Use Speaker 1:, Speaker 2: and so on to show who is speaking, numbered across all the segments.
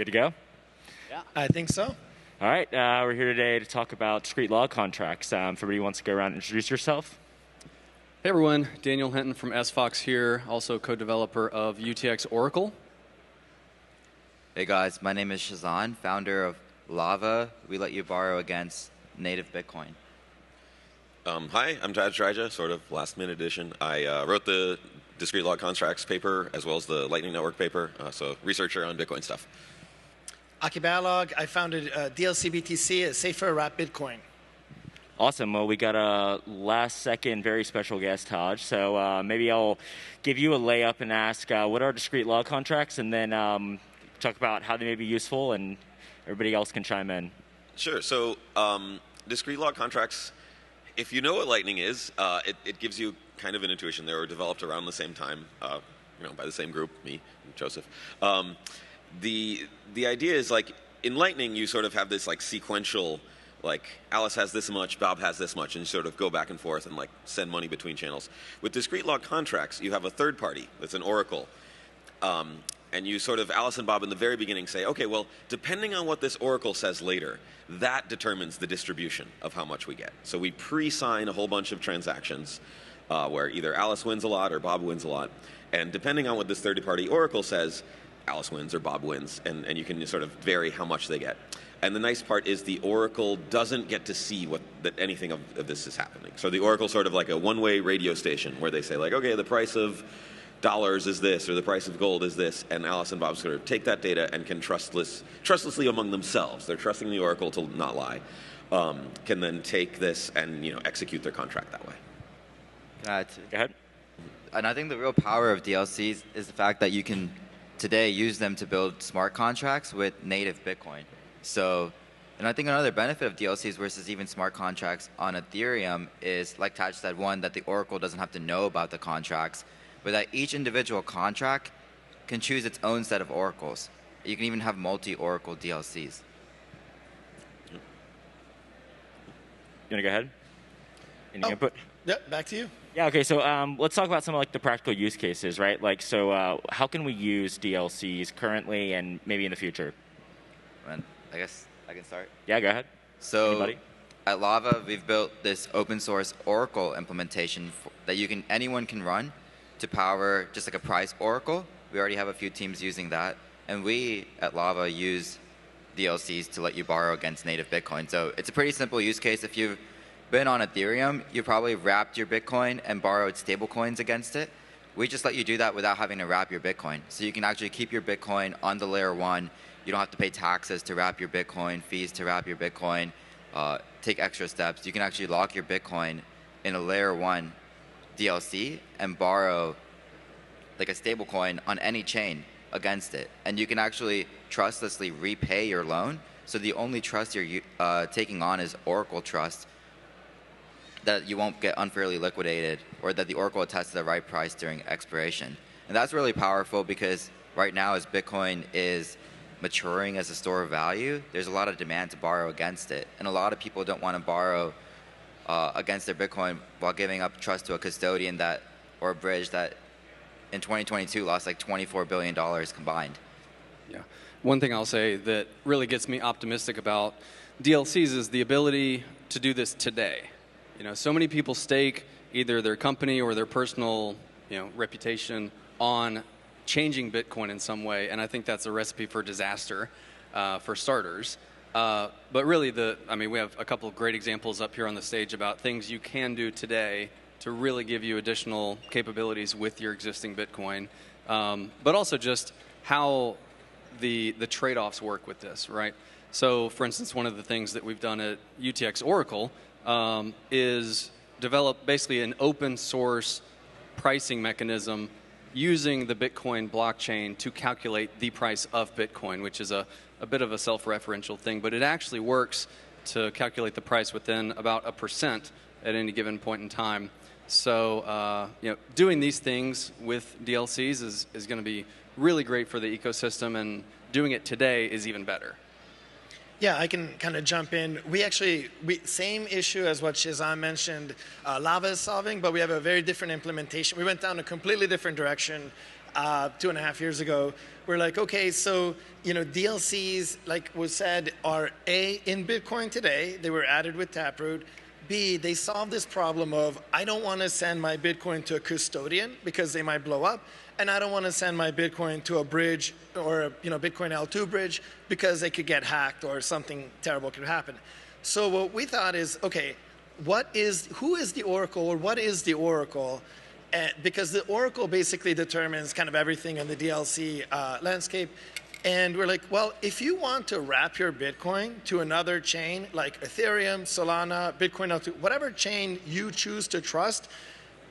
Speaker 1: Good to go?
Speaker 2: Yeah, I think so.
Speaker 1: All right, we're here today to talk about discrete log contracts. If everybody wants to go around and introduce yourself.
Speaker 3: Hey everyone, Daniel Hinton from sFOX here, also co-developer of UTX Oracle.
Speaker 4: Hey guys, my name is Shehzan, founder of Lava. We let you borrow against native Bitcoin.
Speaker 5: Hi, I'm Tadge Dryja, sort of last-minute addition. I wrote the discrete log contracts paper as well as the Lightning Network paper, so researcher on Bitcoin stuff.
Speaker 2: Aki Balogh, I founded DLC.BTC, a safer wrap Bitcoin.
Speaker 1: Awesome. Well, we got a last-second very special guest, Tadge. So maybe I'll give you a layup and ask what are discrete log contracts, and then talk about how they may be useful, and everybody else can chime in.
Speaker 5: Sure. So discrete log contracts, if you know what Lightning is, it gives you kind of an intuition. They were developed around the same time, by the same group, me and Joseph. The idea is, like, in Lightning, you sort of have this like sequential, like Alice has this much, Bob has this much, and you sort of go back and forth and like send money between channels. With discrete log contracts, you have a third party that's an oracle. And you sort of, Alice and Bob in the very beginning say, okay, well, depending on what this oracle says later, that determines the distribution of how much we get. So we pre-sign a whole bunch of transactions where either Alice wins a lot or Bob wins a lot. And depending on what this third-party oracle says, Alice wins or Bob wins, and you can sort of vary how much they get. And the nice part is the oracle doesn't get to see that anything of this is happening. So the oracle is sort of like a one-way radio station where they say, like, okay, the price of dollars is this, or the price of gold is this, and Alice and Bob sort of take that data and can trustlessly among themselves, they're trusting the oracle to not lie, can then take this and execute their contract that way.
Speaker 4: Can I add
Speaker 1: Go ahead.
Speaker 4: And I think the real power of DLCs is the fact that you can today use them to build smart contracts with native Bitcoin. So, and I think another benefit of DLCs versus even smart contracts on Ethereum is, like Tadge said, one, that the oracle doesn't have to know about the contracts, but that each individual contract can choose its own set of oracles. You can even have multi-oracle DLCs.
Speaker 1: You want to go ahead? Any input?
Speaker 2: Yep, back to you.
Speaker 1: Yeah, okay, so let's talk about some of like the practical use cases, right? Like, so how can we use DLCs currently and maybe in the future?
Speaker 4: And I guess I can start.
Speaker 1: Yeah, go ahead.
Speaker 4: So
Speaker 1: anybody?
Speaker 4: At Lava, we've built this open source Oracle implementation that anyone can run to power just like a price oracle. We already have a few teams using that. And we at Lava use DLCs to let you borrow against native Bitcoin. So it's a pretty simple use case. If you've been on Ethereum, you probably wrapped your Bitcoin and borrowed stablecoins against it. We just let you do that without having to wrap your Bitcoin. So you can actually keep your Bitcoin on the layer 1. You don't have to pay taxes to wrap your Bitcoin, fees to wrap your Bitcoin, take extra steps. You can actually lock your Bitcoin in a layer 1 DLC and borrow like a stablecoin on any chain against it. And you can actually trustlessly repay your loan. So the only trust you're taking on is Oracle trust, that you won't get unfairly liquidated, or that the oracle attests to the right price during expiration. And that's really powerful because right now, as Bitcoin is maturing as a store of value, there's a lot of demand to borrow against it. And a lot of people don't want to borrow against their Bitcoin while giving up trust to a custodian or a bridge that in 2022 lost like $24 billion combined.
Speaker 3: Yeah. One thing I'll say that really gets me optimistic about DLCs is the ability to do this today. So many people stake either their company or their personal, reputation on changing Bitcoin in some way, and I think that's a recipe for disaster, for starters. But really, we have a couple of great examples up here on the stage about things you can do today to really give you additional capabilities with your existing Bitcoin, but also just how the trade-offs work with this, right? So, for instance, one of the things that we've done at UTX Oracle is develop basically an open source pricing mechanism using the Bitcoin blockchain to calculate the price of Bitcoin, which is a bit of a self-referential thing, but it actually works to calculate the price within about 1% at any given point in time. So doing these things with DLCs is going to be really great for the ecosystem, and doing it today is even better.
Speaker 2: Yeah, I can kind of jump in. Same issue as what Shehzan mentioned, Lava is solving, but we have a very different implementation. We went down a completely different direction. 2.5 years ago. We're like, okay, so DLCs, like was said, are A, in Bitcoin today. They were added with Taproot. B, they solve this problem of I don't want to send my Bitcoin to a custodian because they might blow up, and I don't want to send my Bitcoin to a bridge or a Bitcoin L2 bridge because they could get hacked or something terrible could happen. So what we thought is, okay, who is the Oracle, or what is the Oracle? Because the Oracle basically determines kind of everything in the DLC landscape. And we're like, well, if you want to wrap your Bitcoin to another chain like Ethereum, Solana, Bitcoin L2, whatever chain you choose to trust,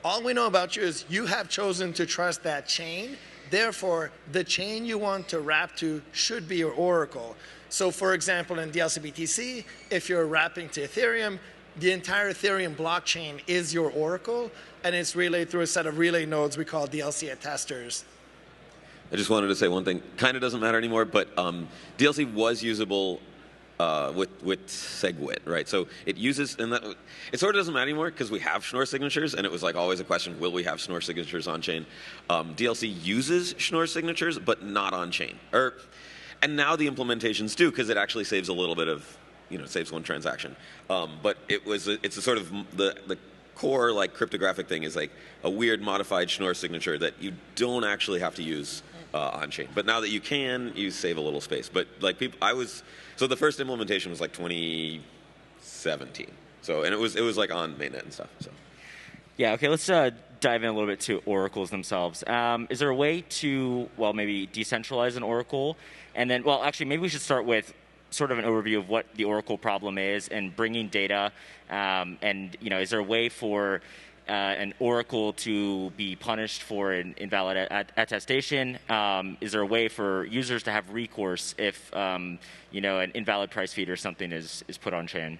Speaker 2: all we know about you is you have chosen to trust that chain. Therefore, the chain you want to wrap to should be your Oracle. So for example, in DLC-BTC, if you're wrapping to Ethereum, the entire Ethereum blockchain is your Oracle, and it's relayed through a set of relay nodes we call DLC attesters.
Speaker 5: I just wanted to say one thing. Kind of doesn't matter anymore, but DLC was usable with SegWit, right? So it uses, and it sort of doesn't matter anymore because we have Schnorr signatures, and it was like always a question, will we have Schnorr signatures on chain? DLC uses Schnorr signatures, but not on chain. And now the implementations do, because it actually saves a little bit of, saves one transaction. But it's a sort of the core like cryptographic thing is like a weird modified Schnorr signature that you don't actually have to use on chain. But now that you can, you save a little space. But like so the first implementation was like 2017. So, and it was like on mainnet and stuff. So.
Speaker 1: Yeah, okay, let's dive in a little bit to oracles themselves. Is there a way to, maybe decentralize an oracle? And then, actually, maybe we should start with sort of an overview of what the oracle problem is and bringing data. And, is there a way for an oracle to be punished for an invalid attestation? Is there a way for users to have recourse if, an invalid price feed or something is put on chain?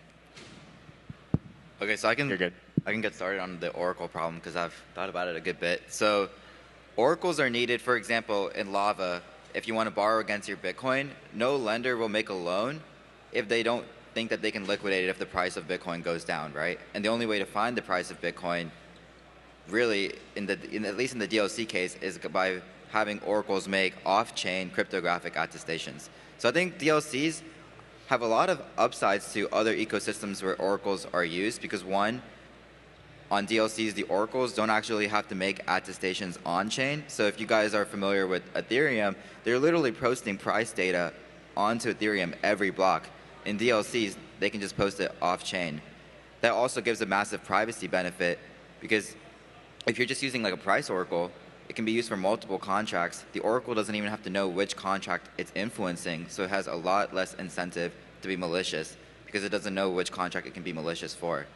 Speaker 4: Okay, so
Speaker 1: You're good.
Speaker 4: I can get started on the oracle problem because I've thought about it a good bit. So oracles are needed, for example, in Lava. If you want to borrow against your Bitcoin, no lender will make a loan if they don't think that they can liquidate it if the price of Bitcoin goes down, right? And the only way to find the price of Bitcoin, really, at least in the DLC case, is by having oracles make off-chain cryptographic attestations. So I think DLCs have a lot of upsides to other ecosystems where oracles are used because, one, on DLCs, the oracles don't actually have to make attestations on-chain. So if you guys are familiar with Ethereum, they're literally posting price data onto Ethereum every block. In DLCs, they can just post it off-chain. That also gives a massive privacy benefit because if you're just using like a price oracle, it can be used for multiple contracts. The oracle doesn't even have to know which contract it's influencing, so it has a lot less incentive to be malicious because it doesn't know which contract it can be malicious for.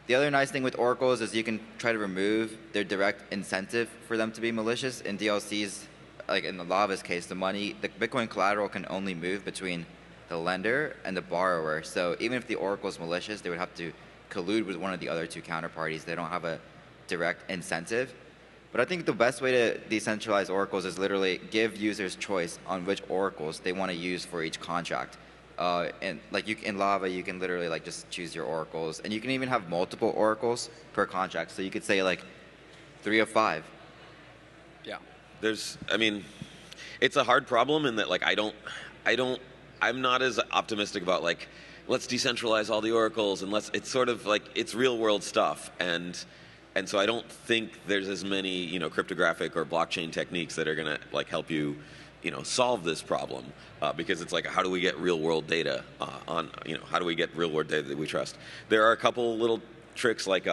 Speaker 4: The other nice thing with oracles is you can try to remove their direct incentive for them to be malicious. In DLCs, like in the Lava's case, the Bitcoin collateral can only move between the lender and the borrower. So even if the oracle is malicious, they would have to collude with one of the other two counterparties. They don't have a direct incentive. But I think the best way to decentralize oracles is literally give users choice on which oracles they want to use for each contract. And like in Lava, you can literally like just choose your oracles, and you can even have multiple oracles per contract. So you could say like 3 of 5.
Speaker 3: Yeah.
Speaker 5: It's a hard problem in that like I'm not as optimistic about like let's decentralize all the oracles and it's sort of like it's real world stuff and so I don't think there's as many cryptographic or blockchain techniques that are gonna like help you solve this problem because it's like how do we get real world data how do we get real world data that we trust? There are a couple little tricks like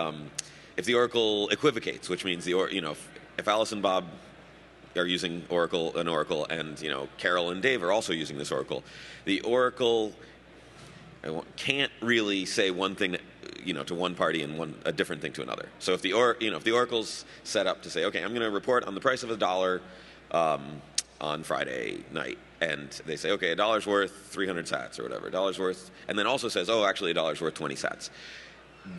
Speaker 5: if the oracle equivocates, which means if Alice and Bob are using an oracle and Carol and Dave are also using this oracle, the oracle can't really say one thing to one party and a different thing to another. So if the oracle's set up to say, okay, I'm going to report on the price of $1 on Friday night, and they say, okay, $1's worth 300 sats or whatever, $1's worth, and then also says, oh, actually $1's worth 20 sats.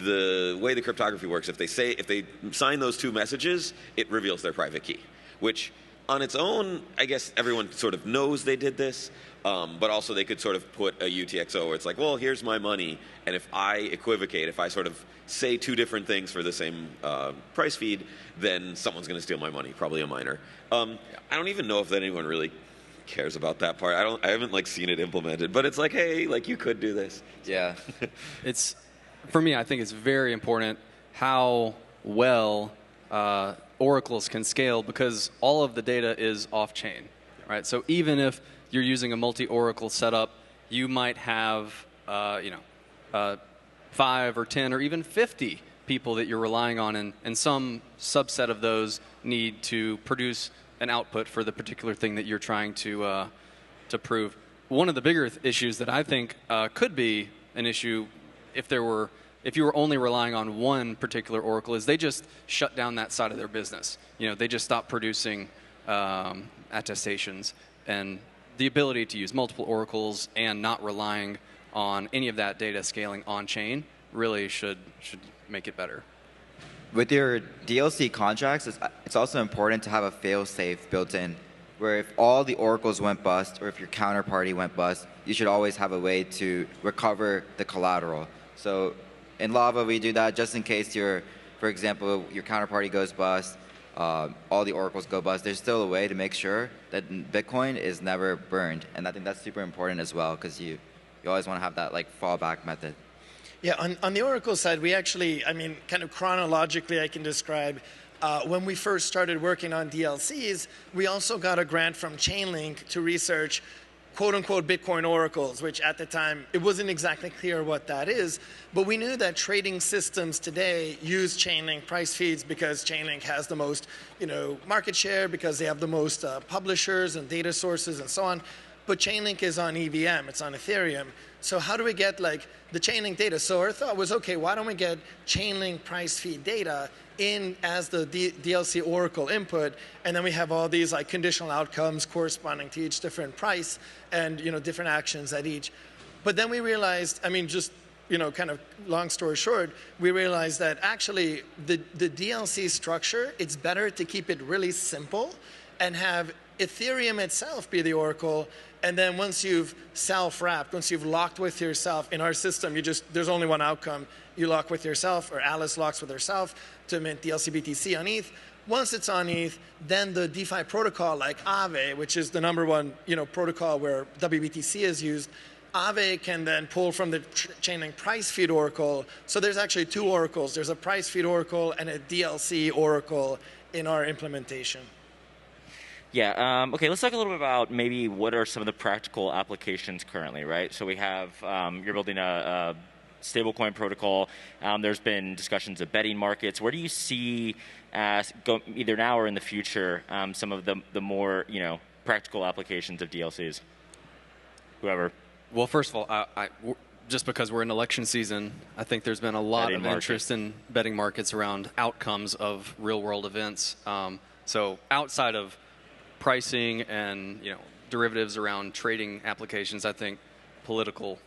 Speaker 5: The way the cryptography works, if they sign those two messages, it reveals their private key, which on its own, I guess everyone sort of knows they did this, but also they could sort of put a UTXO where it's like, well, here's my money, and if I equivocate, if I sort of say two different things for the same price feed, then someone's going to steal my money, probably a miner. I don't even know if anyone really cares about that part. I haven't like seen it implemented, but it's like, hey, like you could do this.
Speaker 4: Yeah.
Speaker 3: It's, for me, I think it's very important how well oracles can scale, because all of the data is off-chain, right? So even if you're using a multi-oracle setup, you might have 5 or 10 or even 50 people that you're relying on, and some subset of those need to produce an output for the particular thing that you're trying to prove. One of the bigger issues that I think could be an issue if you were only relying on one particular oracle is they just shut down that side of their business. They just stop producing attestations, and the ability to use multiple oracles and not relying on any of that data scaling on chain really should make it better.
Speaker 4: With your DLC contracts, it's also important to have a fail-safe built in, where if all the oracles went bust or if your counterparty went bust, you should always have a way to recover the collateral. So in Lava, we do that just in case for example, your counterparty goes bust, all the oracles go bust. There's still a way to make sure that Bitcoin is never burned, and I think that's super important as well, because you always want to have that like fallback method.
Speaker 2: Yeah, on the Oracle side, we actually, kind of chronologically, I can describe, when we first started working on DLCs, we also got a grant from Chainlink to research quote-unquote Bitcoin oracles, which at the time, it wasn't exactly clear what that is, but we knew that trading systems today use Chainlink price feeds because Chainlink has the most market share, because they have the most publishers and data sources and so on. But Chainlink is on EVM, it's on Ethereum. So how do we get like the Chainlink data? So our thought was, okay, why don't we get Chainlink price feed data in as the DLC Oracle input, and then we have all these like conditional outcomes corresponding to each different price and different actions at each. But then we realized, kind of long story short, we realized that actually the DLC structure, it's better to keep it really simple and have Ethereum itself be the oracle, and then once you've self-wrapped, once you've locked with yourself, in our system, there's only one outcome. You lock with yourself, or Alice locks with herself to mint DLC BTC on ETH. Once it's on ETH, then the DeFi protocol like Aave, which is the #1 protocol where WBTC is used, Aave can then pull from the Chainlink price feed oracle. So there's actually two oracles. There's a price feed oracle and a DLC oracle in our implementation.
Speaker 1: Yeah, okay, let's talk a little bit about maybe what are some of the practical applications currently, right? So we have, you're building a stablecoin protocol. There's been discussions of betting markets. Where do you see, either now or in the future, some of the more, practical applications of DLCs? Whoever.
Speaker 3: Well, first of all, just because we're in election season, I think there's been a lot of interest in betting markets around outcomes of real-world events. So outside of pricing and derivatives around trading applications, I think political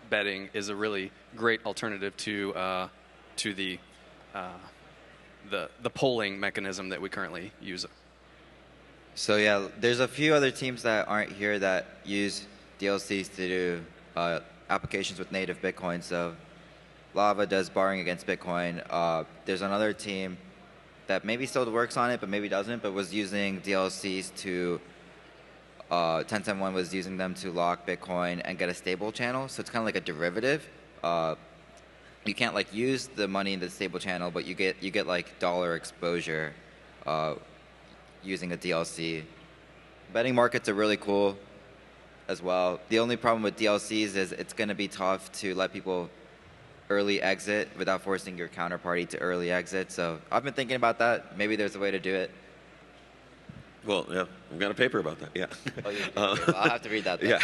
Speaker 3: betting is a really great alternative to the polling mechanism that we currently use.
Speaker 4: So yeah, there's a few other teams that aren't here that use DLCs to do applications with native Bitcoin. So Lava does borrowing against Bitcoin. There's another team that maybe still works on it, but maybe doesn't, but was using DLCs to, 1010 was using them to lock Bitcoin and get a stable channel. So it's kind of like a derivative. You can't like use the money in the stable channel, but you get like dollar exposure using a DLC. Betting markets are really cool as well. The only problem with DLCs is it's going to be tough to let people early exit without forcing your counterparty to early exit. So I've been thinking about that. Maybe there's a way to do it.
Speaker 5: Well, yeah, I've got a paper about that. Yeah.
Speaker 4: Oh, well, I'll have to read that. Then.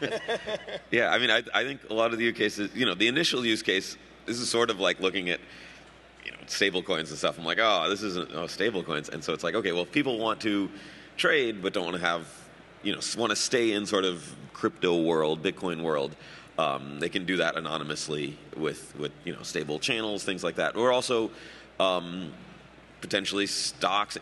Speaker 5: Yeah. Yeah. I mean, I think a lot of the use cases, the initial use case, this is sort of like looking at, stable coins and stuff. I'm like, oh, this isn't stable coins, and so it's like, okay, well, if people want to trade but don't want to have, want to stay in sort of crypto world, Bitcoin world. They can do that anonymously with stable channels, things like that. We're also potentially stocks,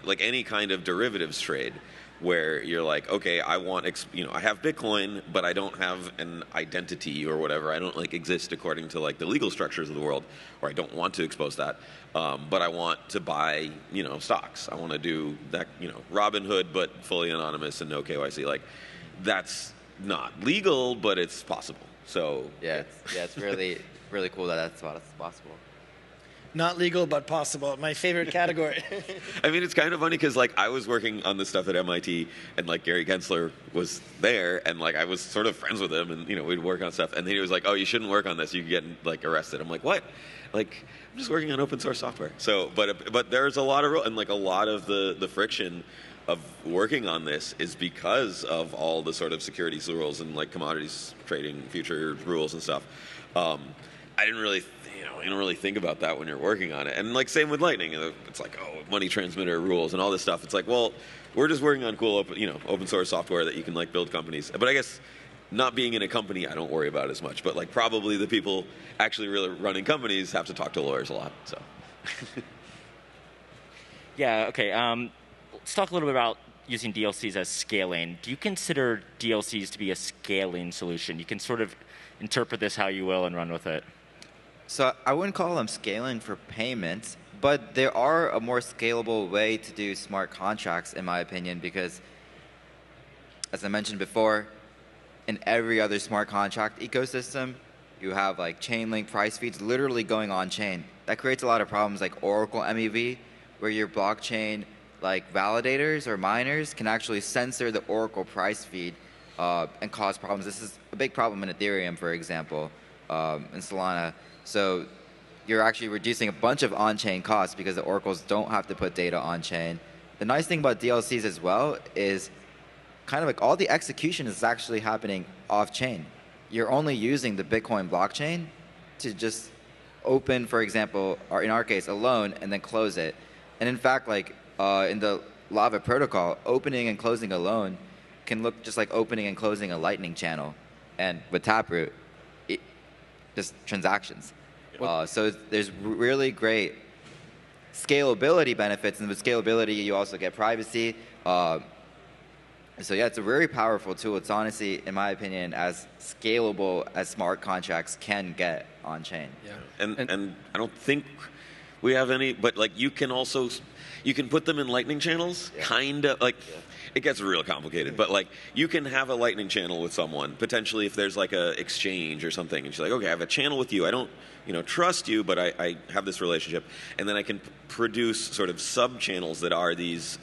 Speaker 5: like any kind of derivatives trade, where you're like, okay, I want, I have Bitcoin, but I don't have an identity or whatever. I don't like exist according to like the legal structures of the world, or I don't want to expose that. But I want to buy, stocks. I want to do that, Robinhood, but fully anonymous and no KYC. Like, that's not legal, but it's possible. So
Speaker 4: it's really really cool that that's possible.
Speaker 2: Not legal, but possible. My favorite category.
Speaker 5: I mean, it's kind of funny because, like, I was working on this stuff at MIT, and, like, Gary Gensler was there, and, like, I was sort of friends with him, and, we'd work on stuff. And then he was like, oh, you shouldn't work on this. You could get, like, arrested. I'm like, what? Like, I'm just working on open source software. So, but there's a lot of, and, like, a lot of the friction of working on this is because of all the sort of securities rules and, like, commodities trading future rules and stuff. I didn't really you don't really think about that when you're working on it. And like same with Lightning, it's like, oh, money transmitter rules and all this stuff. It's like, well, we're just working on cool open source software that you can like build companies. But I guess not being in a company, I don't worry about as much. But like probably the people actually really running companies have to talk to lawyers a lot. So.
Speaker 1: Yeah. Okay. Let's talk a little bit about using DLCs as scaling. Do you consider DLCs to be a scaling solution? You can sort of interpret this how you will and run with it.
Speaker 4: So I wouldn't call them scaling for payments, but there are a more scalable way to do smart contracts, in my opinion, because, as I mentioned before, in every other smart contract ecosystem, you have like chain link price feeds literally going on chain. That creates a lot of problems like Oracle MEV, where your blockchain like validators or miners can actually censor the Oracle price feed and cause problems. This is a big problem in Ethereum, for example, in Solana. So you're actually reducing a bunch of on-chain costs because the oracles don't have to put data on-chain. The nice thing about DLCs as well is kind of like all the execution is actually happening off-chain. You're only using the Bitcoin blockchain to just open, for example, or in our case, a loan and then close it. And in fact, like in the Lava protocol, opening and closing a loan can look just like opening and closing a Lightning channel. And with Taproot, just transactions. So there's really great scalability benefits, and with scalability you also get privacy. So yeah, it's a very powerful tool. It's honestly, in my opinion, as scalable as smart contracts can get on chain.
Speaker 5: Yeah, and I don't think we have any, but like you can put them in Lightning channels, kind of like. Yeah. It gets real complicated, but like you can have a Lightning channel with someone potentially if there's like a exchange or something, and she's like, okay, I have a channel with you. I don't, trust you, but I have this relationship, and then I can produce sort of sub channels that are these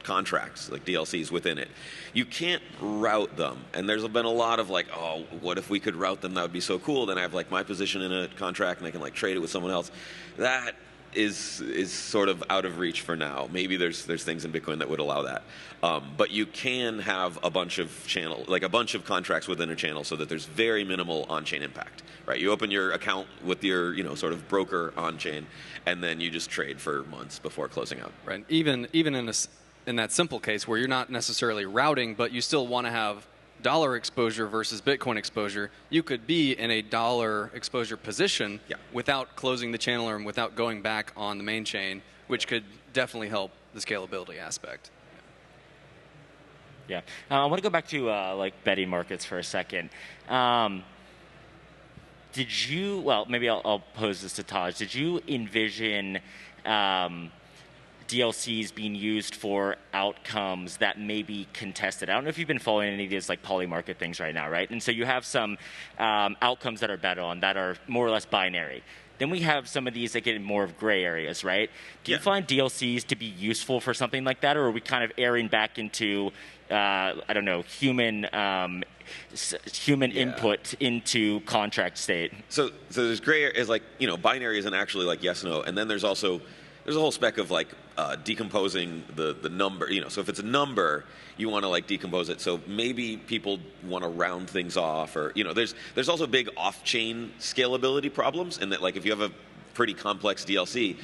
Speaker 5: contracts, like DLCs within it. You can't route them, and there's been a lot of like, oh, what if we could route them? That would be so cool. Then I have like my position in a contract, and I can like trade it with someone else. That is sort of out of reach for now. Maybe there's things in Bitcoin that would allow that, but you can have a bunch of a bunch of contracts within a channel, so that there's very minimal on-chain impact. Right? You open your account with your sort of broker on-chain, and then you just trade for months before closing out.
Speaker 3: Right. Even in that simple case where you're not necessarily routing, but you still want to have dollar exposure versus Bitcoin exposure, you could be in a dollar exposure position without closing the channel or without going back on the main chain, which could definitely help the scalability aspect.
Speaker 1: Yeah. I want to go back to like betting markets for a second. Did you, well, maybe I'll pose this to Tadge. Did you envision DLCs being used for outcomes that may be contested? I don't know if you've been following any of these like poly market things right now, right? And so you have some outcomes that are bet on that are more or less binary. Then we have some of these that get in more of gray areas, right? Do you find DLCs to be useful for something like that, or are we kind of airing back into, I don't know, human input into contract state?
Speaker 5: So there's gray areas, like, binary isn't actually like yes, no, and then there's a whole spec of like decomposing the number. So if it's a number, you want to like decompose it. So maybe people want to round things off, or there's also big off-chain scalability problems, in that like if you have a pretty complex DLC,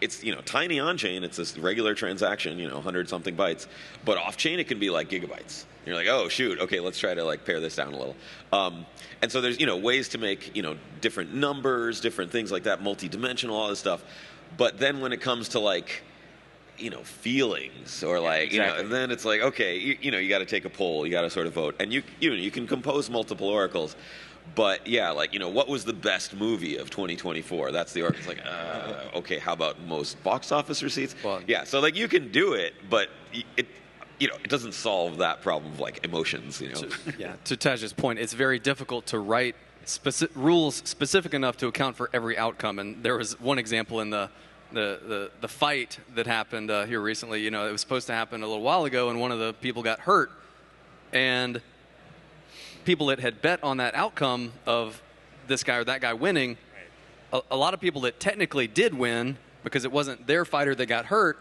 Speaker 5: it's tiny on-chain, it's this regular transaction, 100-something bytes, but off-chain it can be like gigabytes. You're like, oh shoot, okay, let's try to like pare this down a little. And so there's ways to make different numbers, different things like that, multi-dimensional, all this stuff. But then when it comes to like feelings or like,
Speaker 1: exactly.
Speaker 5: and then it's like, okay, you got to take a poll, you got to sort of vote, and you can compose multiple oracles, but yeah, like, what was the best movie of 2024? That's the oracle. It's like, okay, how about most box office receipts?
Speaker 3: Well,
Speaker 5: yeah, so like you can do it, but it doesn't solve that problem of like emotions,
Speaker 3: To Tadge's point, it's very difficult to write rules specific enough to account for every outcome. And there was one example in the fight that happened here recently. It was supposed to happen a little while ago, and one of the people got hurt. And people that had bet on that outcome of this guy or that guy winning, a lot of people that technically did win because it wasn't their fighter that got hurt,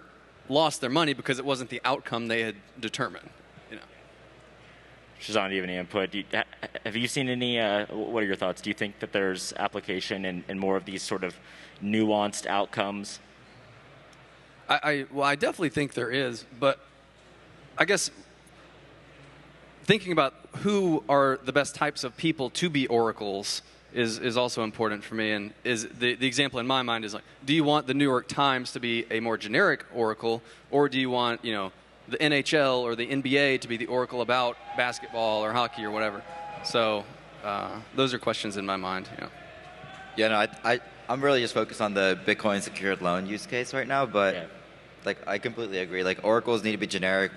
Speaker 3: lost their money because it wasn't the outcome they had determined.
Speaker 1: Shehzan, do you have any input? Have you seen any, what are your thoughts? Do you think that there's application in more of these sort of nuanced outcomes?
Speaker 3: I definitely think there is, but I guess thinking about who are the best types of people to be oracles is also important for me. And is the example in my mind is like, do you want the New York Times to be a more generic oracle, or do you want the NHL or the NBA to be the oracle about basketball or hockey or whatever? So those are questions in my mind.
Speaker 4: Yeah, no, I'm really just focused on the Bitcoin secured loan use case right now, but like I completely agree. Like oracles need to be generic.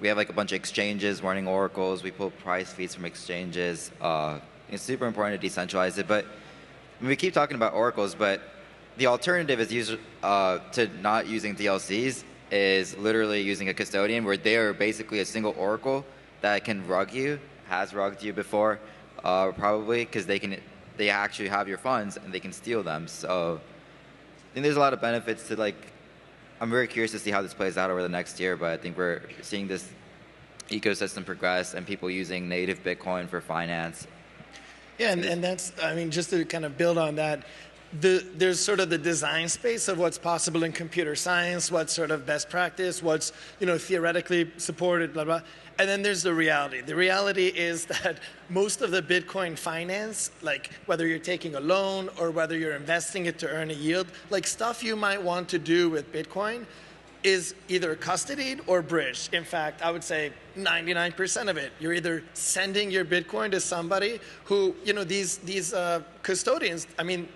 Speaker 4: We have like a bunch of exchanges running oracles. We pull price feeds from exchanges. It's super important to decentralize it. But we keep talking about oracles, but the alternative is to not using DLCs is literally using a custodian where they are basically a single oracle that can rug you, has rugged you before, probably, because they actually have your funds and they can steal them. So I think there's a lot of benefits to like. I'm very curious to see how this plays out over the next year, but I think we're seeing this ecosystem progress and people using native Bitcoin for finance.
Speaker 2: Yeah, and that's, just to kind of build on that, there's sort of the design space of what's possible in computer science, what's sort of best practice, what's theoretically supported, blah, blah. And then there's the reality. The reality is that most of the Bitcoin finance, like whether you're taking a loan or whether you're investing it to earn a yield, like stuff you might want to do with Bitcoin is either custodied or bridged. In fact, I would say 99% of it, you're either sending your Bitcoin to somebody who, these custodians,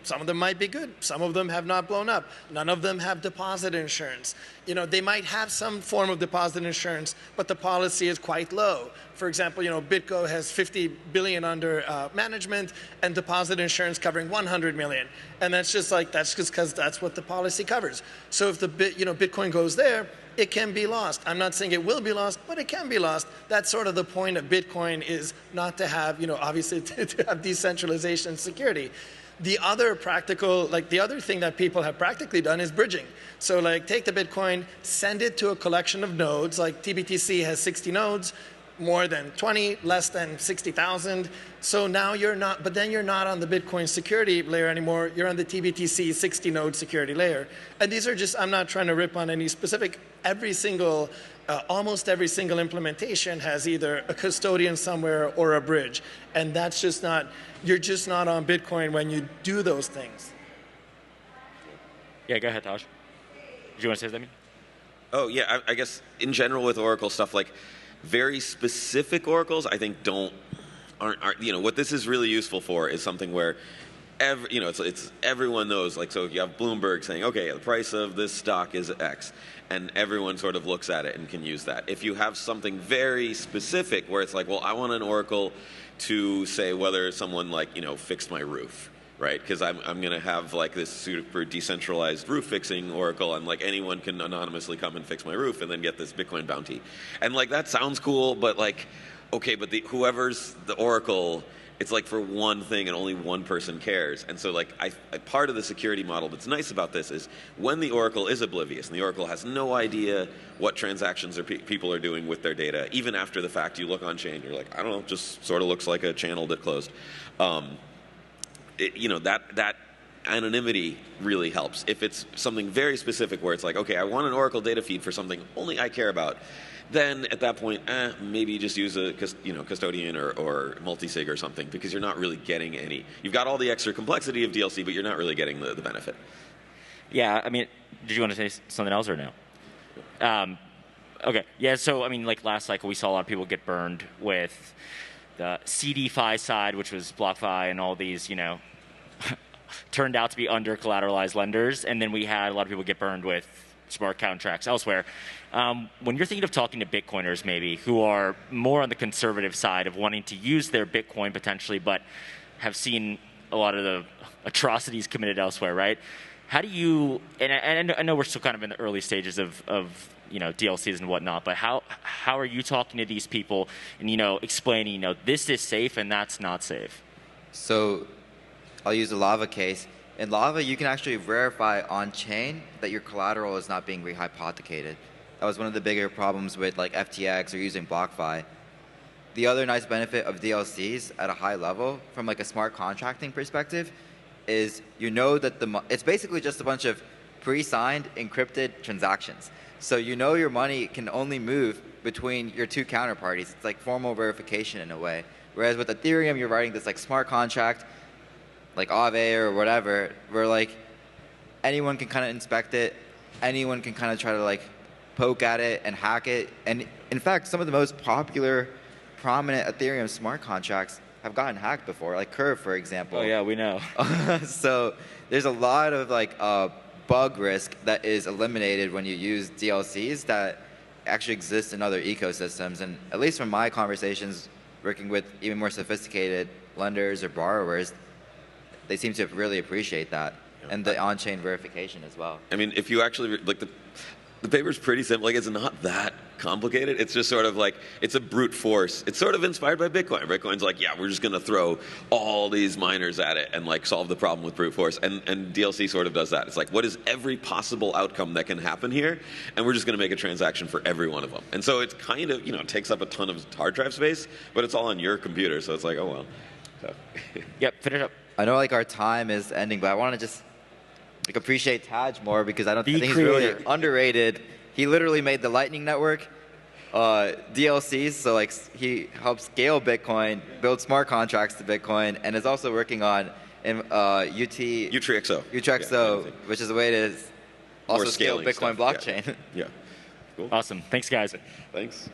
Speaker 2: some of them might be good. Some of them have not blown up. None of them have deposit insurance. They might have some form of deposit insurance, but the policy is quite low. For example, BitGo has 50 billion under management and deposit insurance covering 100 million. And that's just because that's what the policy covers. So if the Bitcoin goes there, it can be lost. I'm not saying it will be lost, but it can be lost. That's sort of the point of Bitcoin, is not to have, obviously to have decentralization and security. The other the other thing that people have practically done is bridging. So like take the Bitcoin, send it to a collection of nodes, like TBTC has 60 nodes, more than 20, less than 60,000. So now you're not on the Bitcoin security layer anymore. You're on the TBTC 60 node security layer. And these are just, I'm not trying to rip on any specific, almost every single implementation has either a custodian somewhere or a bridge. And that's just not, you're just not on Bitcoin when you do those things.
Speaker 1: Yeah, go ahead, Tadge. Did you want to say something?
Speaker 5: Oh, yeah, I guess in general with Oracle stuff, like very specific oracles, I think aren't what this is really useful for is something where it's everyone knows, like, so you have Bloomberg saying, okay, the price of this stock is X, and everyone sort of looks at it and can use that. If you have something very specific where it's like, well, I want an oracle to say whether someone fixed my roof, right? Because I'm going to have like this super decentralized roof fixing oracle, and like anyone can anonymously come and fix my roof and then get this Bitcoin bounty. And like that sounds cool, but like, okay, but whoever's the oracle, it's like for one thing and only one person cares. And so like part of the security model that's nice about this is when the oracle is oblivious and the oracle has no idea what transactions people are doing with their data, even after the fact, you look on chain, you're like, I don't know, just sort of looks like a channel that closed. That anonymity really helps. If it's something very specific where it's like, okay, I want an Oracle data feed for something only I care about, then at that point, maybe you just use a custodian or multisig or something, because you're not really getting any. You've got all the extra complexity of DLC, but you're not really getting the benefit.
Speaker 1: Yeah, did you want to say something else or no? Okay, yeah, so, I mean, like last cycle, we saw a lot of people get burned with the CDFi side, which was BlockFi and all these, turned out to be under-collateralized lenders, and then we had a lot of people get burned with smart contracts elsewhere. When you're thinking of talking to Bitcoiners, maybe, who are more on the conservative side of wanting to use their Bitcoin potentially, but have seen a lot of the atrocities committed elsewhere, right? How do you, and I know we're still kind of in the early stages of DLCs and whatnot, but how are you talking to these people and, explaining, this is safe and that's not safe?
Speaker 4: So I'll use the Lava case. In Lava, you can actually verify on-chain that your collateral is not being rehypothecated. That was one of the bigger problems with like FTX or using BlockFi. The other nice benefit of DLCs at a high level, from like a smart contracting perspective, is that it's basically just a bunch of pre-signed encrypted transactions. So your money can only move between your two counterparties. It's like formal verification in a way. Whereas with Ethereum, you're writing this like smart contract, like Aave or whatever, where like anyone can kind of inspect it, anyone can kind of try to like poke at it and hack it. And in fact, some of the most popular, prominent Ethereum smart contracts have gotten hacked before, like Curve, for example.
Speaker 1: Oh yeah, we know.
Speaker 4: So there's a lot of like bug risk that is eliminated when you use DLCs that actually exist in other ecosystems. And at least from my conversations working with even more sophisticated lenders or borrowers, they seem to really appreciate that, and the on-chain verification as well.
Speaker 5: I mean, if you actually like the paper's pretty simple. Like, it's not that complicated. It's just sort of like, it's a brute force. It's sort of inspired by Bitcoin. Bitcoin's like, yeah, we're just going to throw all these miners at it and like solve the problem with brute force. And DLC sort of does that. It's like, what is every possible outcome that can happen here? And we're just going to make a transaction for every one of them. And so it's kind of, it takes up a ton of hard drive space, but it's all on your computer. So it's like, oh, well. So.
Speaker 1: Yep, finish up.
Speaker 4: I know like our time is ending, but I want to just like appreciate Tadge more, because I think he's really underrated. He literally made the Lightning Network DLCs, so like he helps scale Bitcoin, build smart contracts to Bitcoin, and is also working on UTXO, which is a way to also scale Bitcoin blockchain.
Speaker 5: Yeah. Cool.
Speaker 1: Awesome. Thanks, guys.
Speaker 5: Thanks.